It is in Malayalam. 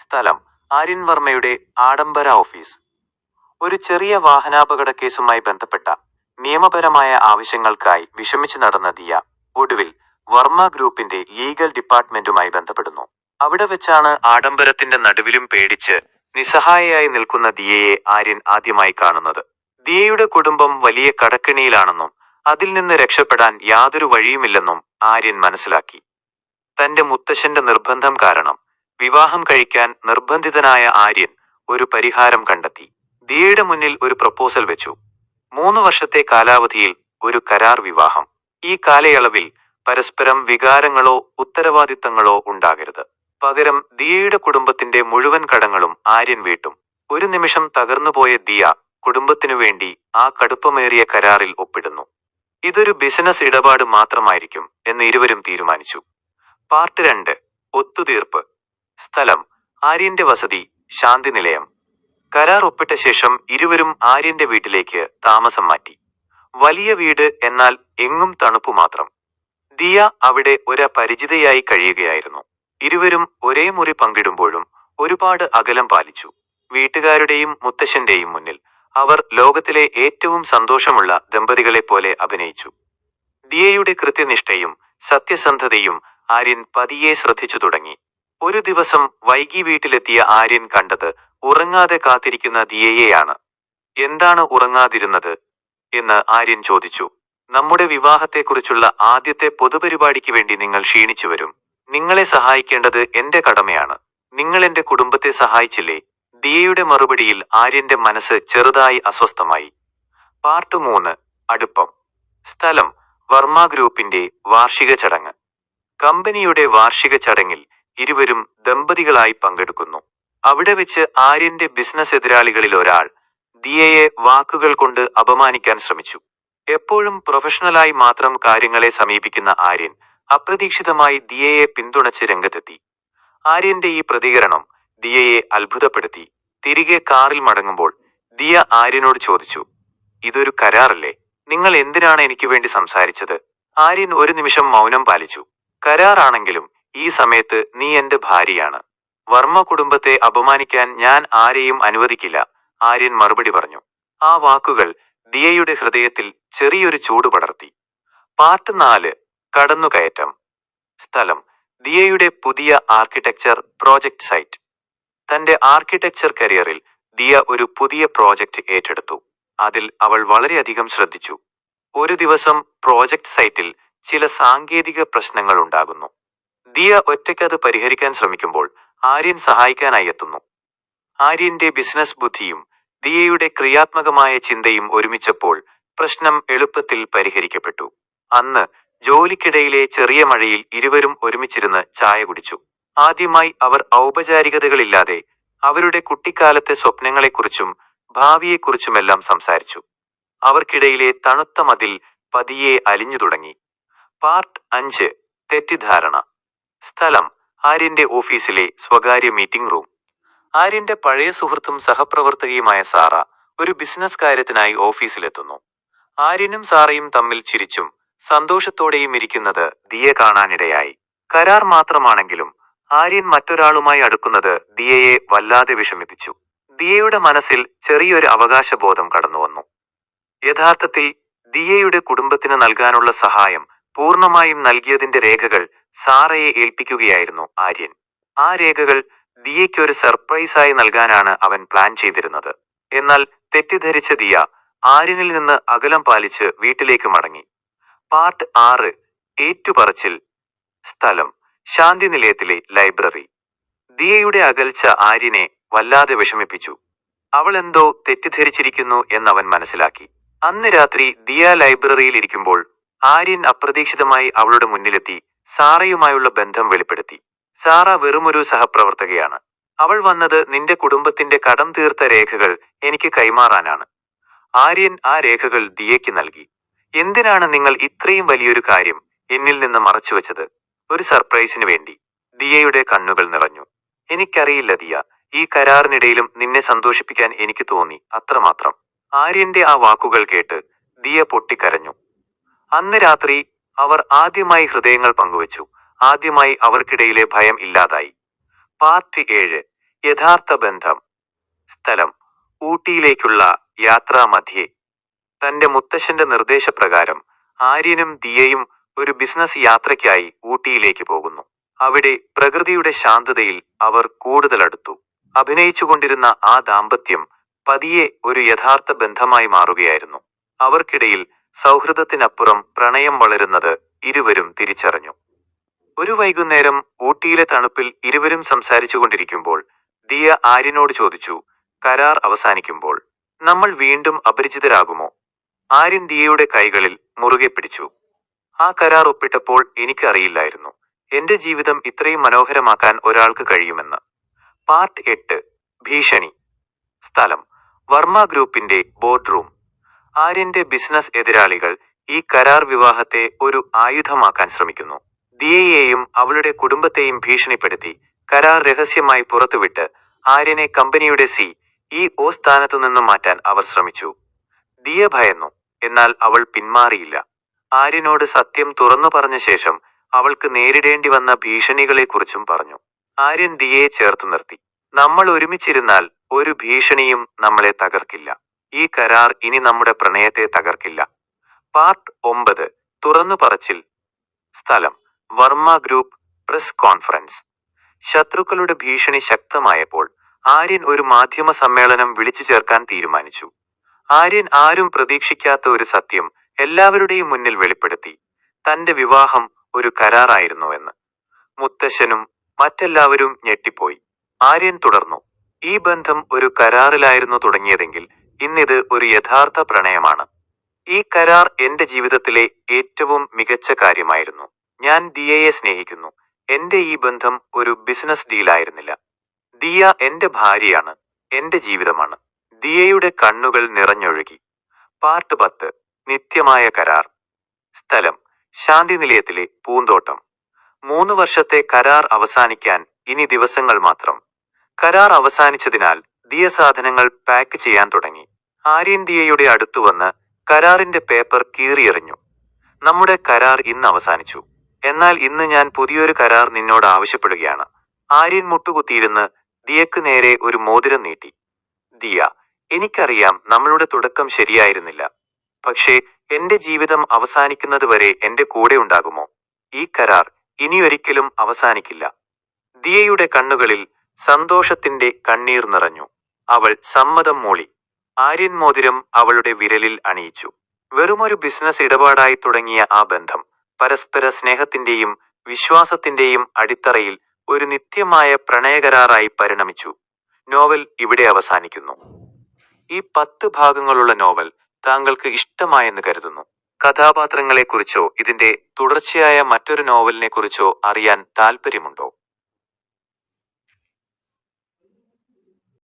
സ്ഥലം ആര്യൻ വർമ്മയുടെ ആഡംബര ഓഫീസ്. ഒരു ചെറിയ വാഹനാപകട കേസുമായി ബന്ധപ്പെട്ട നിയമപരമായ ആവശ്യങ്ങൾക്കായി വിഷമിച്ചു നടന്ന ദിയ ഒടുവിൽ വർമ്മ ഗ്രൂപ്പിന്റെ ലീഗൽ ഡിപ്പാർട്ട്മെന്റുമായി ബന്ധപ്പെടുന്നു. അവിടെ വെച്ചാണ് ആഡംബരത്തിന്റെ നടുവിലും പേടിച്ച് നിസ്സഹായയായി നിൽക്കുന്ന ദിയയെ ആര്യൻ ആദ്യമായി കാണുന്നത്. ദിയയുടെ കുടുംബം വലിയ കടക്കെണിയിലാണെന്നും അതിൽ നിന്ന് രക്ഷപ്പെടാൻ യാതൊരു വഴിയുമില്ലെന്നും ആര്യൻ മനസ്സിലാക്കി. തന്റെ മുത്തശ്ശന്റെ നിർബന്ധം കാരണം വിവാഹം കഴിക്കാൻ നിർബന്ധിതനായ ആര്യൻ ഒരു പരിഹാരം കണ്ടെത്തി. ദിയയുടെ മുന്നിൽ ഒരു പ്രപ്പോസൽ വെച്ചു. 3 വർഷത്തെ കാലാവധിയിൽ ഒരു കരാർ വിവാഹം. ഈ കാലയളവിൽ പരസ്പരം വികാരങ്ങളോ ഉത്തരവാദിത്തങ്ങളോ ഉണ്ടാകരുത്. പകരം ദിയയുടെ കുടുംബത്തിന്റെ മുഴുവൻ കടങ്ങളും ആര്യൻ വീട്ടും. ഒരു നിമിഷം തകർന്നുപോയ ദിയ കുടുംബത്തിനു വേണ്ടി ആ കടുപ്പമേറിയ കരാറിൽ ഒപ്പിടുന്നു. ഇതൊരു ബിസിനസ് ഇടപാട് മാത്രമായിരിക്കും എന്ന് ഇരുവരും തീരുമാനിച്ചു. പാർട്ട് 2 ഒത്തുതീർപ്പ്. സ്ഥലം ആര്യന്റെ വസതി ശാന്തിനിലയം. കരാർ ഒപ്പിട്ട ശേഷം ഇരുവരും ആര്യന്റെ വീട്ടിലേക്ക് താമസം മാറ്റി. വലിയ വീട്, എന്നാൽ എങ്ങും തണുപ്പു മാത്രം. ദിയ അവിടെ ഒരു പരിചിതയായി കഴിയുകയായിരുന്നു. ഇരുവരും ഒരേ മുറി പങ്കിടുമ്പോഴും ഒരുപാട് അകലം പാലിച്ചു. വീട്ടുകാരുടെയും മുത്തശ്ശന്റെയും മുന്നിൽ അവർ ലോകത്തിലെ ഏറ്റവും സന്തോഷമുള്ള ദമ്പതികളെ പോലെ അഭിനയിച്ചു. ദിയയുടെ കൃത്യനിഷ്ഠയും സത്യസന്ധതയും ആര്യൻ പതിയെ ശ്രദ്ധിച്ചു തുടങ്ങി. ഒരു ദിവസം വൈകി വീട്ടിലെത്തിയ ആര്യൻ കണ്ടത് ഉറങ്ങാതെ കാത്തിരിക്കുന്ന ദിയയെയാണ്. എന്താണ് ഉറങ്ങാതിരുന്നത് എന്ന് ആര്യൻ ചോദിച്ചു. നമ്മുടെ വിവാഹത്തെക്കുറിച്ചുള്ള ആദ്യത്തെ പൊതുപരിപാടിക്ക് വേണ്ടി നിങ്ങൾ ക്ഷീണിച്ചു വരും. നിങ്ങളെ സഹായിക്കേണ്ടത് എന്റെ കടമയാണ്. നിങ്ങൾ എന്റെ കുടുംബത്തെ സഹായിച്ചില്ലേ? ദിയയുടെ മറുപടിയിൽ ആര്യന്റെ മനസ്സ് ചെറുതായി അസ്വസ്ഥമായി. പാർട്ട് 3 അടുപ്പം. സ്ഥലം വർമ്മ ഗ്രൂപ്പിന്റെ വാർഷിക ചടങ്ങ്. കമ്പനിയുടെ വാർഷിക ചടങ്ങിൽ ഇരുവരും ദമ്പതികളായി പങ്കെടുക്കുന്നു. അവിടെ വെച്ച് ആര്യന്റെ ബിസിനസ് എതിരാളികളിൽ ഒരാൾ ദിയയെ വാക്കുകൾ കൊണ്ട് അപമാനിക്കാൻ ശ്രമിച്ചു. എപ്പോഴും പ്രൊഫഷണലായി മാത്രം കാര്യങ്ങളെ സമീപിക്കുന്ന ആര്യൻ അപ്രതീക്ഷിതമായി ദിയയെ പിന്തുണച്ച് രംഗത്തെത്തി. ആര്യന്റെ ഈ പ്രതികരണം ദിയയെ അത്ഭുതപ്പെടുത്തി. തിരികെ കാറിൽ മടങ്ങുമ്പോൾ ദിയ ആര്യനോട് ചോദിച്ചു, ഇതൊരു കരാറല്ലേ? നിങ്ങൾ എന്തിനാണ് എനിക്ക് വേണ്ടി സംസാരിച്ചത്? ആര്യൻ ഒരു നിമിഷം മൗനം പാലിച്ചു. കരാറാണെങ്കിലും ഈ സമയത്ത് നീ എന്റെ ഭാര്യയാണ്. വർമ്മ കുടുംബത്തെ അപമാനിക്കാൻ ഞാൻ ആരെയും അനുവദിക്കില്ല, ആര്യൻ മറുപടി പറഞ്ഞു. ആ വാക്കുകൾ ദിയയുടെ ഹൃദയത്തിൽ ചെറിയൊരു ചൂട് പടർത്തി. പാർട്ട് 4 കടന്നുകയറ്റം. സ്ഥലം ദിയയുടെ പുതിയ ആർക്കിടെക്ചർ പ്രോജക്ട് സൈറ്റ്. തന്റെ ആർക്കിടെക്ചർ കരിയറിൽ ദിയ ഒരു പുതിയ പ്രോജക്റ്റ് ഏറ്റെടുത്തു. അതിൽ അവൾ വളരെയധികം ശ്രദ്ധിച്ചു. ഒരു ദിവസം പ്രോജക്ട് സൈറ്റിൽ ചില സാങ്കേതിക പ്രശ്നങ്ങൾ ഉണ്ടാകുന്നു. ദിയ ഒറ്റയ്ക്കത് പരിഹരിക്കാൻ ശ്രമിക്കുമ്പോൾ ആര്യൻ സഹായിക്കാനായി എത്തുന്നു. ആര്യന്റെ ബിസിനസ് ബുദ്ധിയും ദിയയുടെ ക്രിയാത്മകമായ ചിന്തയും ഒരുമിച്ചപ്പോൾ പ്രശ്നം എളുപ്പത്തിൽ പരിഹരിക്കപ്പെട്ടു. അന്ന് ജോലിക്കിടയിലെ ചെറിയ മഴയിൽ ഇരുവരും ഒരുമിച്ചിരുന്ന് ചായ കുടിച്ചു. ആദ്യമായി അവർ ഔപചാരികതകളില്ലാതെ അവരുടെ കുട്ടിക്കാലത്തെ സ്വപ്നങ്ങളെക്കുറിച്ചും ഭാവിയെക്കുറിച്ചുമെല്ലാം സംസാരിച്ചു. അവർക്കിടയിലെ തണുത്ത മതിൽ പതിയെ അലിഞ്ഞു തുടങ്ങി. പാർട്ട് 5 തെറ്റിദ്ധാരണ. സ്ഥലം ആര്യന്റെ ഓഫീസിലെ സ്വകാര്യ മീറ്റിംഗ് റൂം. ആര്യന്റെ പഴയ സുഹൃത്തും സഹപ്രവർത്തകയുമായ സാറ ഒരു ബിസിനസ് കാര്യത്തിനായി ഓഫീസിലെത്തുന്നു. ആര്യനും സാറയും തമ്മിൽ ചിരിച്ചും സന്തോഷത്തോടെയും ഇരിക്കുന്നത് ദിയ കാണാനിടയായി. കരാർ മാത്രമാണെങ്കിലും ആര്യൻ മറ്റൊരാളുമായി അടുക്കുന്നത് ദിയയെ വല്ലാതെ വിഷമിപ്പിച്ചു. ദിയയുടെ മനസ്സിൽ ചെറിയൊരു അവകാശബോധം കടന്നുവന്നു. യഥാർത്ഥത്തിൽ ദിയയുടെ കുടുംബത്തിന് നൽകാനുള്ള സഹായം പൂർണ്ണമായും നൽകിയതിന്റെ രേഖകൾ സാറയെ ഏൽപ്പിക്കുകയായിരുന്നു ആര്യൻ. ആ രേഖകൾ ദിയയ്ക്കൊരു സർപ്രൈസായി നൽകാനാണ് അവൻ പ്ലാൻ ചെയ്തിരുന്നത്. എന്നാൽ തെറ്റിദ്ധരിച്ച ദിയ ആര്യനിൽ നിന്ന് അകലം പാലിച്ച് വീട്ടിലേക്ക് മടങ്ങി. പാർട്ട് 6 ഏറ്റുപറച്ചിൽ. സ്ഥലം ശാന്തിനിലയത്തിലെ ലൈബ്രറി. ദിയയുടെ അകൽച്ച ആര്യനെ വല്ലാതെ വിഷമിപ്പിച്ചു. അവൾ എന്തോ തെറ്റിദ്ധരിച്ചിരിക്കുന്നു എന്നവൻ മനസ്സിലാക്കി. അന്ന് രാത്രി ദിയ ലൈബ്രറിയിൽ ഇരിക്കുമ്പോൾ ആര്യൻ അപ്രതീക്ഷിതമായി അവളുടെ മുന്നിലെത്തി സാറയുമായുള്ള ബന്ധം വെളിപ്പെടുത്തി. സാറ വെറുമൊരു സഹപ്രവർത്തകയാണ്. അവൾ വന്നത് നിന്റെ കുടുംബത്തിന്റെ കടം തീർത്ത രേഖകൾ എനിക്ക് കൈമാറാനാണ്. ആര്യൻ ആ രേഖകൾ ദിയയ്ക്ക് നൽകി. എന്തിനാണ് നിങ്ങൾ ഇത്രയും വലിയൊരു കാര്യം എന്നിൽ നിന്ന് മറച്ചുവെച്ചത്? ഒരു സർപ്രൈസിന് വേണ്ടി. ദിയയുടെ കണ്ണുകൾ നിറഞ്ഞു. എനിക്കറിയില്ല ദിയ, ഈ കരാറിനിടയിലും നിന്നെ സന്തോഷിപ്പിക്കാൻ എനിക്ക് തോന്നി, അത്രമാത്രം. ആര്യന്റെ ആ വാക്കുകൾ കേട്ട് ദിയ പൊട്ടിക്കരഞ്ഞു. അന്ന് രാത്രി അവർ ആദ്യമായി ഹൃദയങ്ങൾ പങ്കുവച്ചു. ആദ്യമായി അവർക്കിടയിലെ ഭയം ഇല്ലാതായി. പാർട്ട് 7 യഥാർത്ഥ ബന്ധം. സ്ഥലം: ഊട്ടിയിലേക്കുള്ള യാത്രാമധ്യേ. തന്റെ മുത്തശ്ശന്റെ നിർദ്ദേശപ്രകാരം ആര്യനും ദിയയും ഒരു ബിസിനസ് യാത്രയ്ക്കായി ഊട്ടിയിലേക്ക് പോകുന്നു. അവിടെ പ്രകൃതിയുടെ ശാന്തതയിൽ അവർ കൂടുതൽ അടുത്തു. അഭിനയിച്ചുകൊണ്ടിരുന്ന ആ ദാമ്പത്യം പതിയെ ഒരു യഥാർത്ഥ ബന്ധമായി മാറുകയായിരുന്നു. അവർക്കിടയിൽ സൗഹൃദത്തിനപ്പുറം പ്രണയം വളരുന്നത് ഇരുവരും തിരിച്ചറിഞ്ഞു. ഒരു വൈകുന്നേരം ഊട്ടിയിലെ തണുപ്പിൽ ഇരുവരും സംസാരിച്ചുകൊണ്ടിരിക്കുമ്പോൾ ദിയ ആര്യനോട് ചോദിച്ചു, കരാർ അവസാനിക്കുമ്പോൾ നമ്മൾ വീണ്ടും അപരിചിതരാകുമോ? ആര്യൻ ദിയയുടെ കൈകളിൽ മുറുകെ പിടിച്ചു. ആ കരാർ ഒപ്പിട്ടപ്പോൾ എനിക്കറിയില്ലായിരുന്നു എന്റെ ജീവിതം ഇത്രയും മനോഹരമാക്കാൻ ഒരാൾക്ക് കഴിയുമെന്ന്. പാർട്ട് 8. ഭീഷണി. സ്ഥലം: വർമ്മ ഗ്രൂപ്പിന്റെ ബോർഡ് റൂം. ആര്യന്റെ ബിസിനസ് എതിരാളികൾ ഈ കരാർ വിവാഹത്തെ ഒരു ആയുധമാക്കാൻ ശ്രമിക്കുന്നു. ദിയയെയും അവളുടെ കുടുംബത്തെയും ഭീഷണിപ്പെടുത്തി കരാർ രഹസ്യമായി പുറത്തുവിട്ട് ആര്യനെ കമ്പനിയുടെ CEO സ്ഥാനത്തു നിന്നും മാറ്റാൻ അവർ ശ്രമിച്ചു. ദിയ ഭയന്നു, എന്നാൽ അവൾ പിന്മാറിയില്ല. ആര്യനോട് സത്യം തുറന്നു പറഞ്ഞ ശേഷം അവൾക്ക് നേരിടേണ്ടി വന്ന ഭീഷണികളെക്കുറിച്ചും പറഞ്ഞു. ആര്യൻ ദിയയെ ചേർത്തു നിർത്തി. നമ്മൾ ഒരുമിച്ചിരുന്നാൽ ഒരു ഭീഷണിയും നമ്മളെ തകർക്കില്ല. ഈ കരാർ ഇനി നമ്മുടെ പ്രണയത്തെ തകർക്കില്ല. പാർട്ട് 9. തുറന്നു പറച്ചിൽ. സ്ഥലം: വർമ്മ ഗ്രൂപ്പ് പ്രസ് കോൺഫറൻസ്. ശത്രുക്കളുടെ ഭീഷണി ശക്തമായപ്പോൾ ആര്യൻ ഒരു മാധ്യമ സമ്മേളനം വിളിച്ചു ചേർക്കാൻ തീരുമാനിച്ചു. ആര്യൻ ആരും പ്രതീക്ഷിക്കാത്ത ഒരു സത്യം എല്ലാവരുടെയും മുന്നിൽ വെളിപ്പെടുത്തി. തന്റെ വിവാഹം ഒരു കരാറായിരുന്നുവെന്ന്. മുത്തശ്ശനും മറ്റെല്ലാവരും ഞെട്ടിപ്പോയി. ആര്യൻ തുടർന്നു, ഈ ബന്ധം ഒരു കരാറിലായിരുന്നു തുടങ്ങിയതെങ്കിൽ ഇന്നിത് ഒരു യഥാർത്ഥ പ്രണയമാണ്. ഈ കരാർ എന്റെ ജീവിതത്തിലെ ഏറ്റവും മികച്ച കാര്യമായിരുന്നു. ഞാൻ ദിയയെ സ്നേഹിക്കുന്നു. എന്റെ ഈ ബന്ധം ഒരു ബിസിനസ് ഡീലായിരുന്നില്ല. ദിയ എന്റെ ഭാര്യയാണ്, എന്റെ ജീവിതമാണ്. ദിയയുടെ കണ്ണുകൾ നിറഞ്ഞൊഴുകി. പാർട്ട് 10. നിത്യമായ കരാർ. സ്ഥലം: ശാന്തിനിലയത്തിലെ പൂന്തോട്ടം. 3 വർഷത്തെ കരാർ അവസാനിക്കാൻ ഇനി ദിവസങ്ങൾ മാത്രം. കരാർ അവസാനിച്ചതിനാൽ ദിയ സാധനങ്ങൾ പാക്ക് ചെയ്യാൻ തുടങ്ങി. ആര്യൻ ദിയയുടെ അടുത്തുവന്ന് കരാറിന്റെ പേപ്പർ കീറിയെറിഞ്ഞു. നമ്മുടെ കരാർ ഇന്ന് അവസാനിച്ചു. എന്നാൽ ഇന്ന് ഞാൻ പുതിയൊരു കരാർ നിന്നോട് ആവശ്യപ്പെടുകയാണ്. ആര്യൻ മുട്ടുകുത്തിയിരുന്ന് ദിയക്ക് നേരെ ഒരു മോതിരം നീട്ടി. ദിയ: എനിക്കറിയാം നമ്മളുടെ തുടക്കം ശരിയായിരുന്നില്ല. പക്ഷേ എന്റെ ജീവിതം അവസാനിക്കുന്നതുവരെ എന്റെ കൂടെ ഉണ്ടാകുമോ? ഈ കരാർ ഇനിയൊരിക്കലും അവസാനിക്കില്ല. ദിയയുടെ കണ്ണുകളിൽ സന്തോഷത്തിന്റെ കണ്ണീർ നിറഞ്ഞു. അവൾ സമ്മതം മൂളി. ആര്യൻ മോതിരം അവളുടെ വിരലിൽ അണിയിച്ചു. വെറുമൊരു ബിസിനസ് ഇടപാടായി തുടങ്ങിയ ആ ബന്ധം പരസ്പര സ്നേഹത്തിന്റെയും വിശ്വാസത്തിന്റെയും അടിത്തറയിൽ ഒരു നിത്യമായ പ്രണയകരാറായി പരിണമിച്ചു. നോവൽ ഇവിടെ അവസാനിക്കുന്നു. ഈ 10 ഭാഗങ്ങളുള്ള നോവൽ താങ്കൾക്ക് ഇഷ്ടമായെന്ന് കരുതുന്നു. കഥാപാത്രങ്ങളെക്കുറിച്ചോ ഇതിന്റെ തുടർച്ചയായ മറ്റൊരു നോവലിനെക്കുറിച്ചോ അറിയാൻ താൽപ്പര്യമുണ്ടോ?